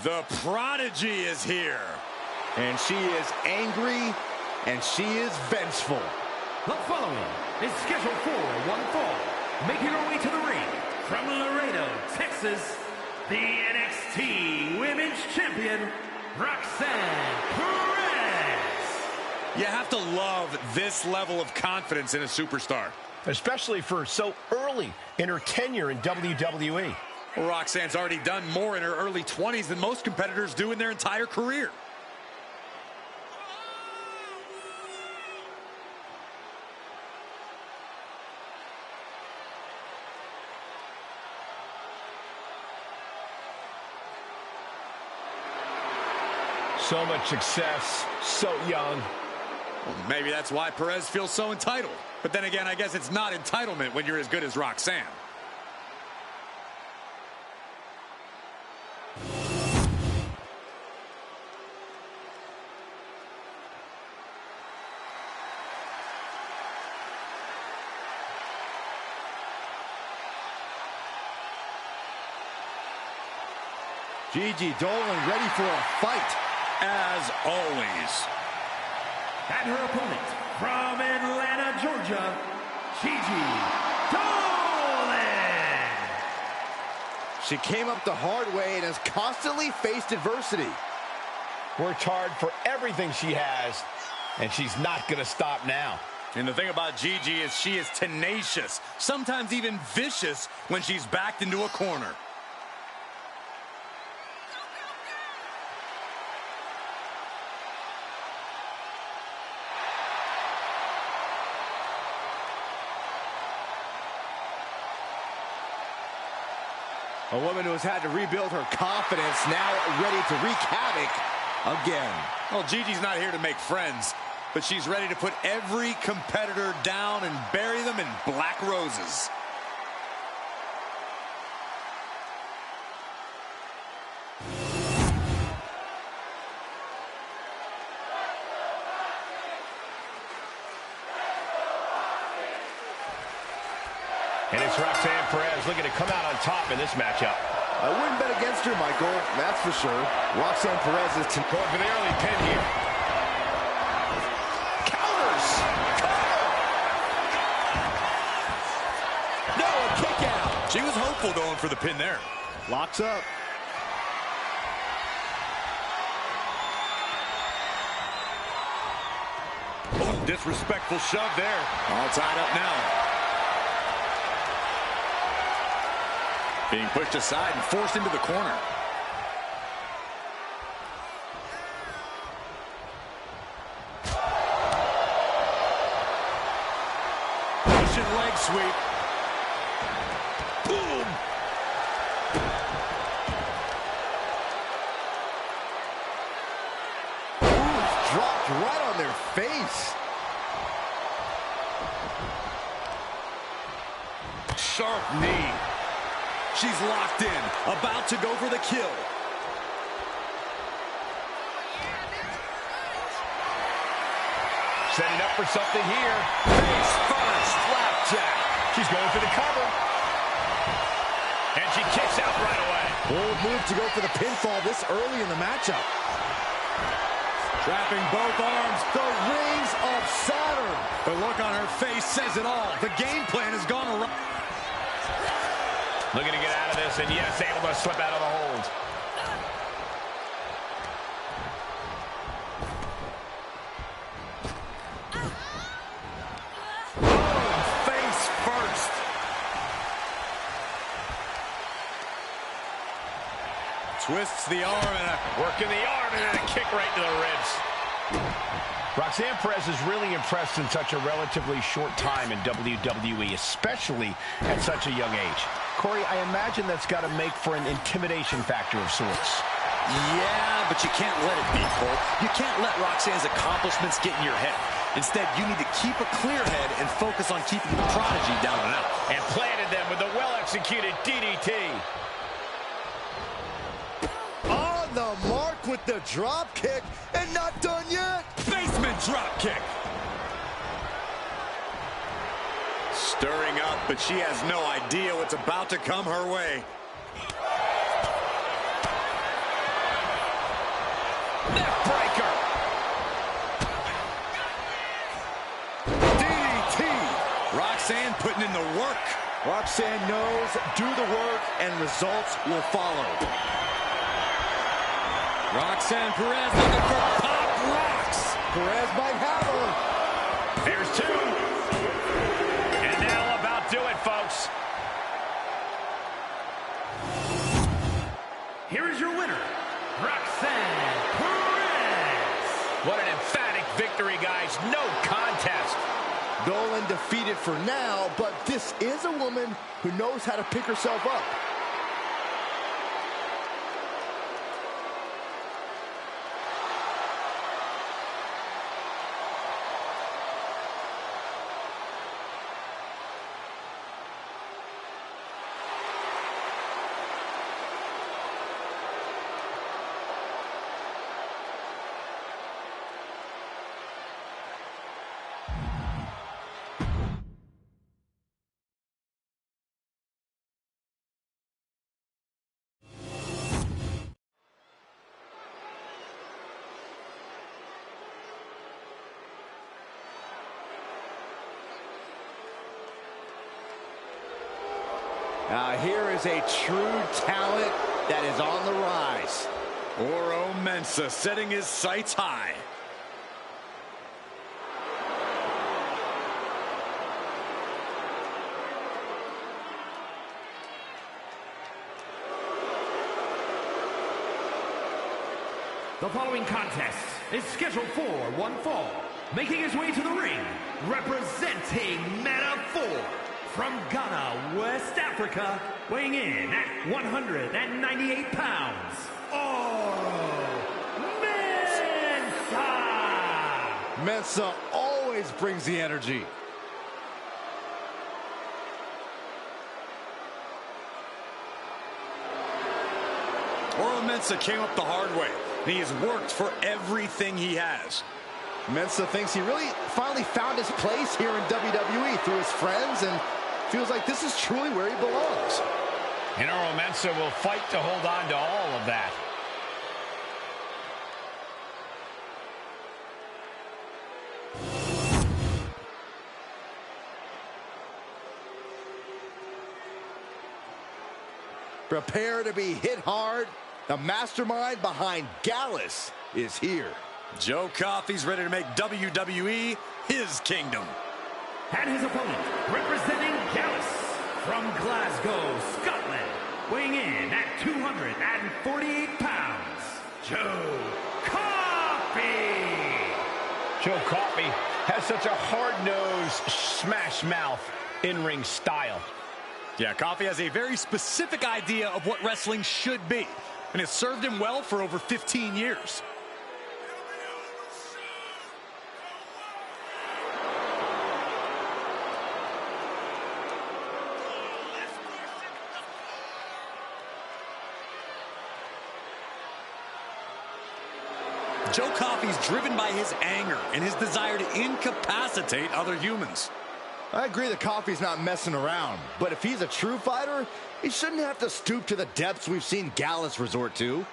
The prodigy is here. And she is angry, and she is vengeful. The following is scheduled for one fall. Making her way to the ring from Laredo, Texas, the NXT Women's Champion, Roxanne Perez. You have to love this level of confidence in a superstar. Especially for so early in her tenure in WWE. Well, Roxanne's already done more in her early 20s than most competitors do in their entire career. So much success, so young. Well, maybe that's why Perez feels so entitled. But then again, I guess it's not entitlement when you're as good as Roxanne. Gigi Dolan ready for a fight. As always. And her opponent from Atlanta, Georgia, Gigi Dolan. She came up the hard way and has constantly faced adversity. Worked hard for everything she has, and she's not going to stop now. And the thing about Gigi is she is tenacious, sometimes even vicious when she's backed into a corner. A woman who has had to rebuild her confidence, now ready to wreak havoc again. Well, Gigi's not here to make friends, but she's ready to put every competitor down and bury them in black roses. And it's Roxanne Perez looking to come out on top in this matchup. I wouldn't bet against her, Michael, that's for sure. Roxanne Perez is going for the early pin here. Counters! Cover! No, a kick out. She was hopeful going for the pin there. Locks up. Oh, disrespectful shove there. All tied up now. Being pushed aside and forced into the corner. Russian leg sweep. Boom! Ooh, dropped right on their face. Sharp knee. She's locked in, about to go for the kill. Setting up for something here. Face first, flapjack. She's going for the cover. And she kicks out right away. Bold move to go for the pinfall this early in the matchup. Trapping both arms. The rings of Saturn. The look on her face says it all. The game plan has gone awry. Looking to get out of this, and yes, able to slip out of the hold. Oh, face first. Twists the arm and working the arm and then a kick right to the ribs. Roxanne Perez is really impressed in such a relatively short time in WWE, especially at such a young age. Corey, I imagine that's got to make for an intimidation factor of sorts. Yeah, but you can't let it be, Cole. You can't let Roxanne's accomplishments get in your head. Instead, you need to keep a clear head and focus on keeping the prodigy down and out. And planted them with a well-executed DDT. On the mark with the drop kick, and not done yet. Basement drop kick. Stirring up, but she has no idea what's about to come her way. Neck breaker. DDT. Roxanne putting in the work. Roxanne knows, do the work, and results will follow. Roxanne Perez looking for Pop Rocks. Perez might have her. Here's two. And that'll about do it, folks. Here is your winner, Roxanne Perez. What an emphatic victory, guys. No contest. Nolan defeated for now, but this is a woman who knows how to pick herself up. Now here is a true talent that is on the rise. Oro Mensah setting his sights high. The following contest is scheduled for one fall. Making his way to the ring, representing Man of 4 from Ghana, West Africa, weighing in at 198 pounds, Oro Mensah. Mensah always brings the energy. Oro Mensah came up the hard way. He has worked for everything he has. Mensah thinks he really finally found his place here in WWE through his friends and feels like this is truly where he belongs. And Oro Mensah will fight to hold on to all of that. Prepare to be hit hard. The mastermind behind Gallus is here. Joe Coffey's ready to make WWE his kingdom. And his opponent, representing Gallus from Glasgow, Scotland, weighing in at 248 pounds, Joe Coffey. Joe Coffey has such a hard-nosed, smash-mouth in-ring style. Yeah, Coffey has a very specific idea of what wrestling should be, and it's served him well for over 15 years. Joe Coffey's driven by his anger and his desire to incapacitate other humans. I agree that Coffey's not messing around, but if he's a true fighter, he shouldn't have to stoop to the depths we've seen Gallus resort to.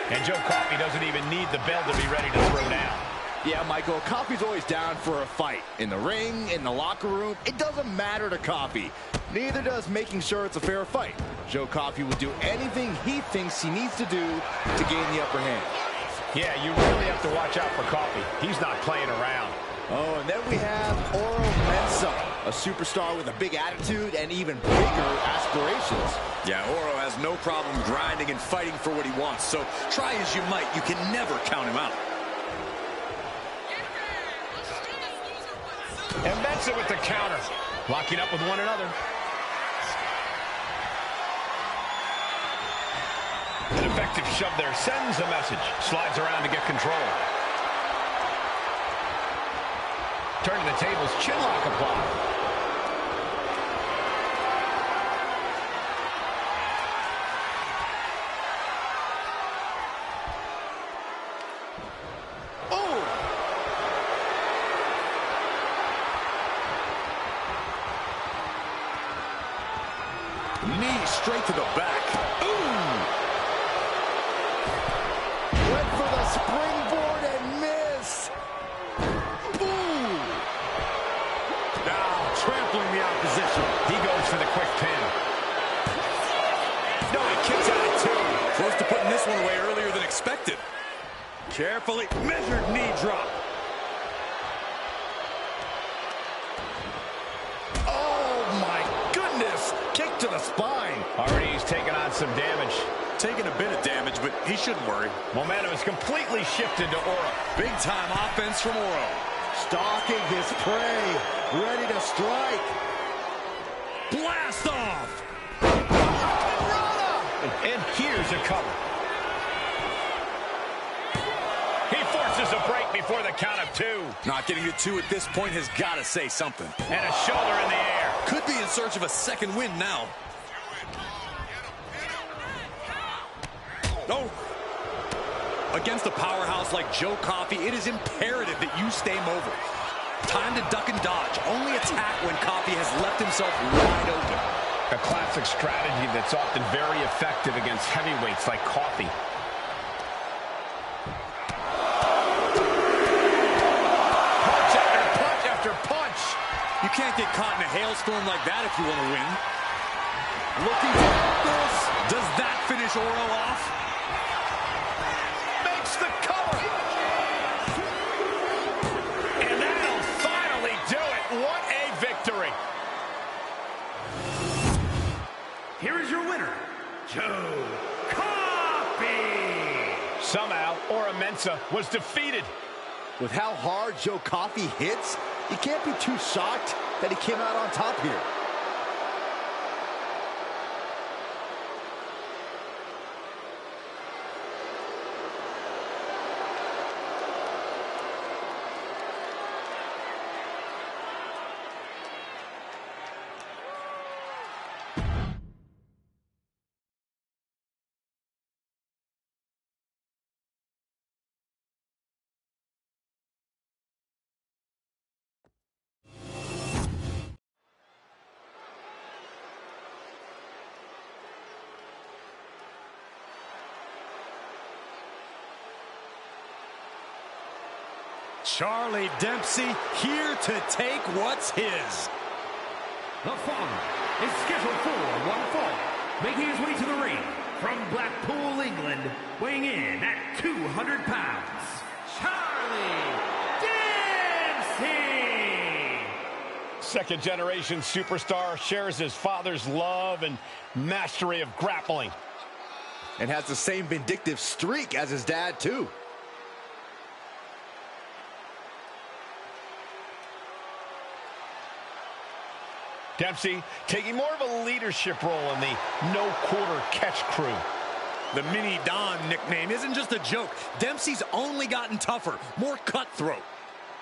And Joe Coffey doesn't even need the bell to be ready to throw down. Yeah, Michael, Coffey's always down for a fight. In the ring, in the locker room, it doesn't matter to Coffey. Neither does making sure it's a fair fight. Joe Coffey will do anything he thinks he needs to do to gain the upper hand. Yeah, you really have to watch out for Coffey. He's not playing around. Oh, and then we have Oro Mensah, a superstar with a big attitude and even bigger aspirations. Yeah, Oro has no problem grinding and fighting for what he wants, so try as you might, you can never count him out. And Mensah with the counter, locking up with one another. An effective shove there sends a message. Slides around to get control. Turning the tables, chinlock applied. straight to the back. Ooh! Went for the springboard and missed. Ooh! Now trampling the opposition. He goes for the quick pin. No, he kicks out at 2. Close to putting this one away earlier than expected. Carefully measured knee drop. Oh, my goodness. Kick to the spine. Already he's taking on some damage. Taking a bit of damage, but he shouldn't worry. Momentum is completely shifted to Oro. Big-time offense from Oro. Stalking his prey. Ready to strike. Blast off! And here's a cover. He forces a break before the count of 2. Not getting to 2 at this point has got to say something. And a shoulder in the air. Could be in search of a second win now. No. Against a powerhouse like Joe Coffey, it is imperative that you stay mobile. Time to duck and dodge. Only attack when Coffey has left himself wide open. A classic strategy that's often very effective against heavyweights like Coffey. Punch after punch after punch. You can't get caught in a hailstorm like that if you want to win. Looking for this. Does that finish Oro off? Makes the cover. And that'll finally do it. What a victory. Here is your winner, Joe Coffey. Somehow, Oro Mensah was defeated. With how hard Joe Coffey hits, you can't be too shocked that he came out on top here. Charlie Dempsey here to take what's his. The following is scheduled for one fall, making his way to the ring from Blackpool, England, weighing in at 200 pounds, Charlie Dempsey! Second-generation superstar shares his father's love and mastery of grappling. And has the same vindictive streak as his dad, too. Dempsey taking more of a leadership role in the no-quarter catch crew. The Mini Don nickname isn't just a joke. Dempsey's only gotten tougher, more cutthroat,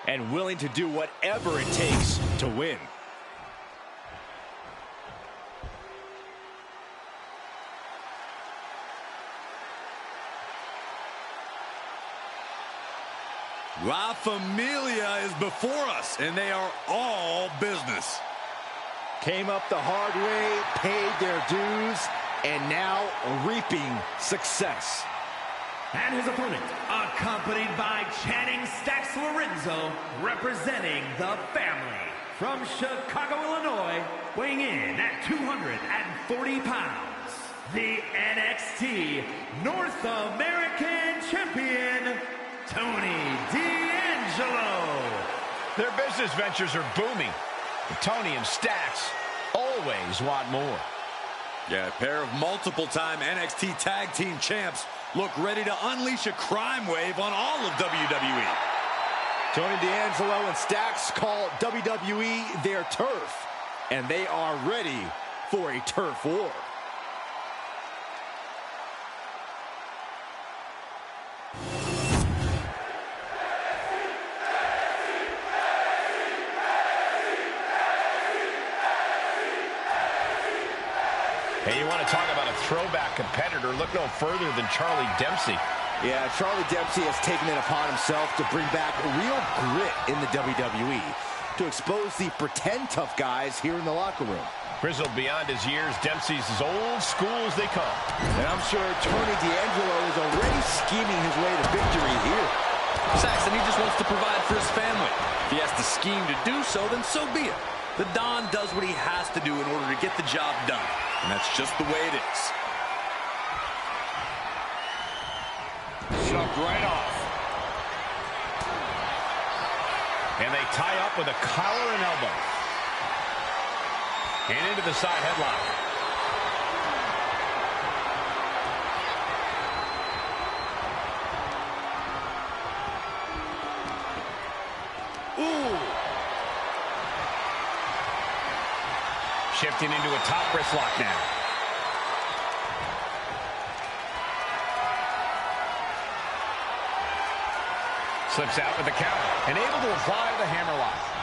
and willing to do whatever it takes to win. La Familia is before us, and they are all business. Came up the hard way, paid their dues, and now reaping success. And his opponent, accompanied by Channing Stacks Lorenzo, representing the family. From Chicago, Illinois, weighing in at 240 pounds, the NXT North American Champion, Tony D'Angelo. Their business ventures are booming. Tony and Stacks always want more. Yeah, a pair of multiple-time NXT Tag Team Champs look ready to unleash a crime wave on all of WWE. Tony D'Angelo and Stacks call WWE their turf, and they are ready for a turf war. Hey, you want to talk about a throwback competitor? Look no further than Charlie Dempsey. Yeah, Charlie Dempsey has taken it upon himself to bring back real grit in the WWE, to expose the pretend tough guys here in the locker room. Grizzled beyond his years, Dempsey's as old school as they come. And I'm sure Tony D'Angelo is already scheming his way to victory here. Saxton, he just wants to provide for his family. If he has to scheme to do so, then so be it. The Don does what he has to do in order to get the job done. And that's just the way it is. Shoved right off. And they tie up with a collar and elbow. And into the side headlock. Ooh. Shifting into a top wrist lock now. Slips out with the counter. And able to apply the hammerlock.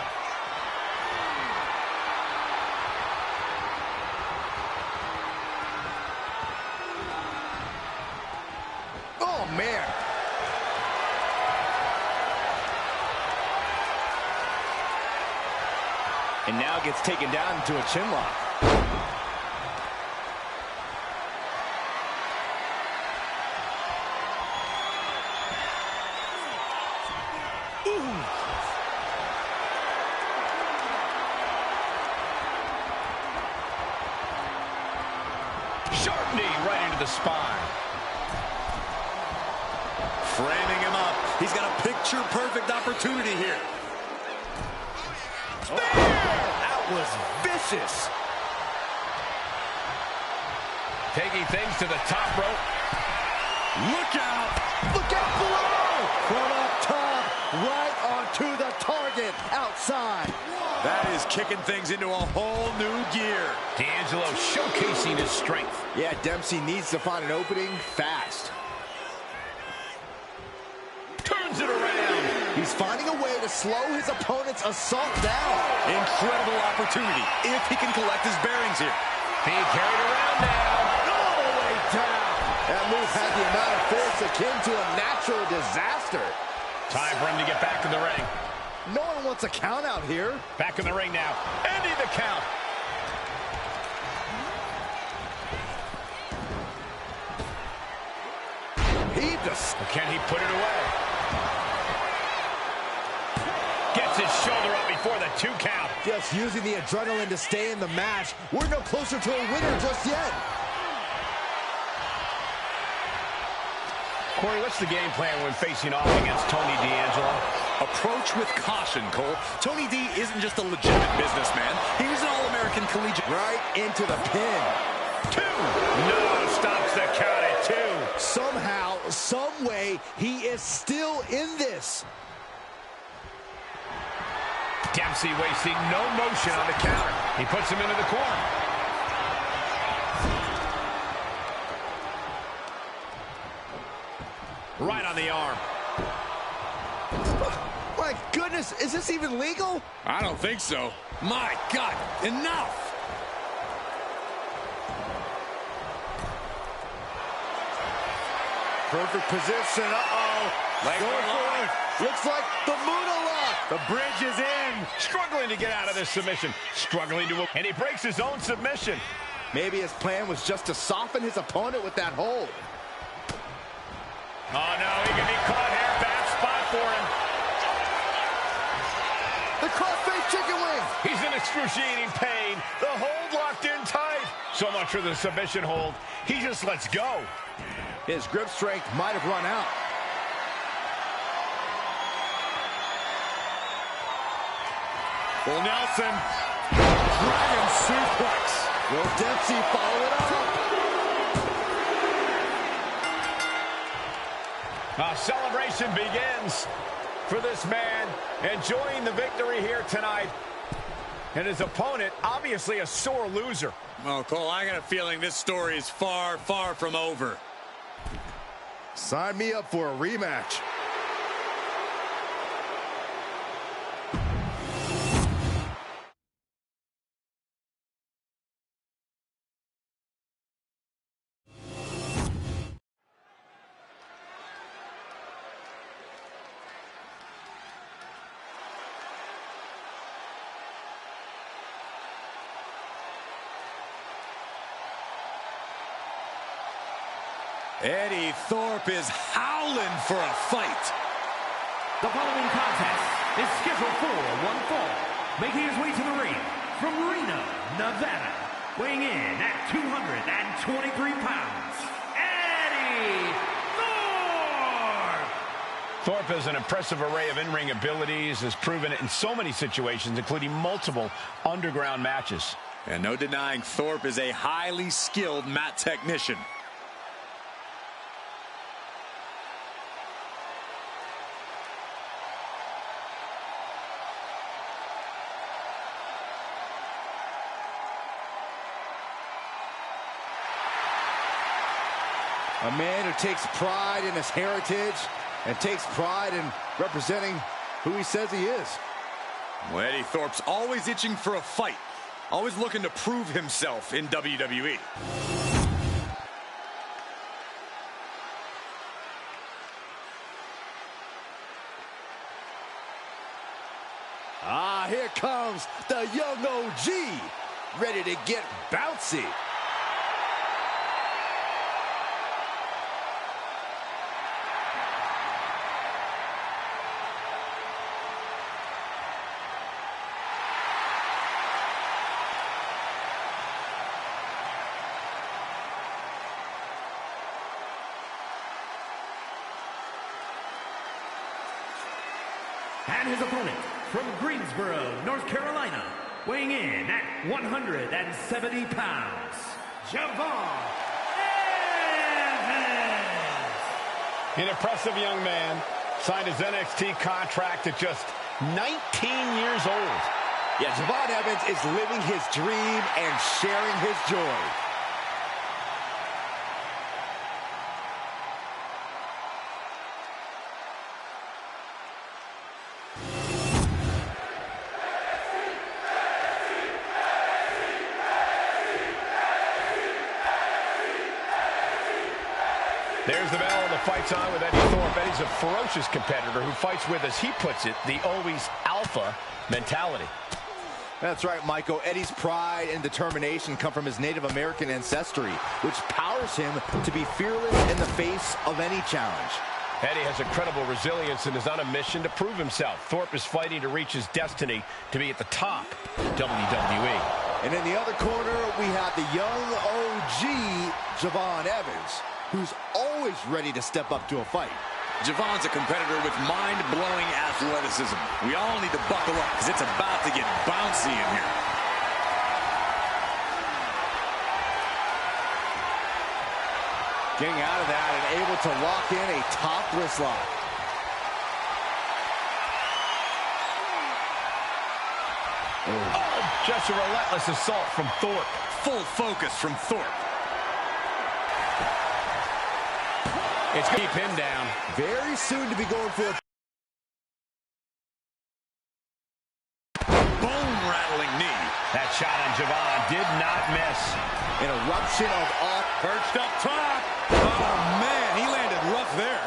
Oh, man. And now gets taken down into a chin lock. Sharp knee right into the spine. Framing him up. He's got a picture-perfect opportunity here. Oh. That was vicious. Taking things to the top rope. Look out! Look out below! From up top, right onto the target outside. That is kicking things into a whole new gear. D'Angelo showcasing his strength. Yeah, Dempsey needs to find an opening fast. Turns it around. He's finding a way to slow his opponent's assault down. Incredible opportunity if he can collect his bearings here. Being carried around now. All the way down. That move had the amount of force akin to a natural disaster. Time for him to get back in the ring. No one wants a count out here. Back in the ring now. Ending the count. He just... Can he put it away? Gets his shoulder up before the 2 count. Just using the adrenaline to stay in the match. We're no closer to a winner just yet. Corey, what's the game plan when facing off against Tony D'Angelo? Approach with caution, Cole. Tony D isn't just a legitimate businessman. He was an All-American collegiate. Right into the pin. 2. No, stops the count at 2. Somehow, some way, he is still in this. Dempsey wasting no motion on the counter. He puts him into the corner. Right on the arm. My goodness, is this even legal? I don't think so. My God, enough! Perfect position. Uh-oh. Leg lock. Looks like the Muda lock. The bridge is in. Struggling to get out of this submission. Struggling to... And he breaks his own submission. Maybe his plan was just to soften his opponent with that hold. Oh, no, he can be caught here. Bad spot for him. The crossface chicken wing. He's in excruciating pain. The hold locked in tight. So much for the submission hold. He just lets go. His grip strength might have run out. Well, Nelson. Dragon suplex. Will Dempsey follow it up? A celebration begins for this man, enjoying the victory here tonight. And his opponent, obviously a sore loser. Well, Cole, I got a feeling this story is far, far from over. Sign me up for a rematch. Eddie Thorpe is howling for a fight. The following contest is scheduled for one fall. Making his way to the ring from Reno, Nevada, weighing in at 223 pounds, Eddie Thorpe! Thorpe has an impressive array of in-ring abilities, has proven it in so many situations, including multiple underground matches. And no denying Thorpe is a highly skilled mat technician. A man who takes pride in his heritage and takes pride in representing who he says he is. Well, Eddie Thorpe's always itching for a fight, always looking to prove himself in WWE. Ah, here comes the young OG, ready to get bouncy. And his opponent from Greensboro, North Carolina, weighing in at 170 pounds, Javon Evans. An impressive young man signed his NXT contract at just 19 years old. Yeah, Javon Evans is living his dream and sharing his joy. There's the bell, and the fight's on with Eddie Thorpe. Eddie's a ferocious competitor who fights with, as he puts it, the always alpha mentality. That's right, Michael. Eddie's pride and determination come from his Native American ancestry, which powers him to be fearless in the face of any challenge. Eddie has incredible resilience and is on a mission to prove himself. Thorpe is fighting to reach his destiny to be at the top of WWE. And in the other corner, we have the young OG, Javon Evans, who's always ready to step up to a fight. Javon's a competitor with mind-blowing athleticism. We all need to buckle up because it's about to get bouncy in here. Getting out of that and able to lock in a topless lock. Oh, just a relentless assault from Thorpe. Full focus from Thorpe. It's going to keep him down. Very soon to be going for a bone-rattling knee. That shot on Javon did not miss. An eruption of off. Perched up top. Oh, man, he landed rough there.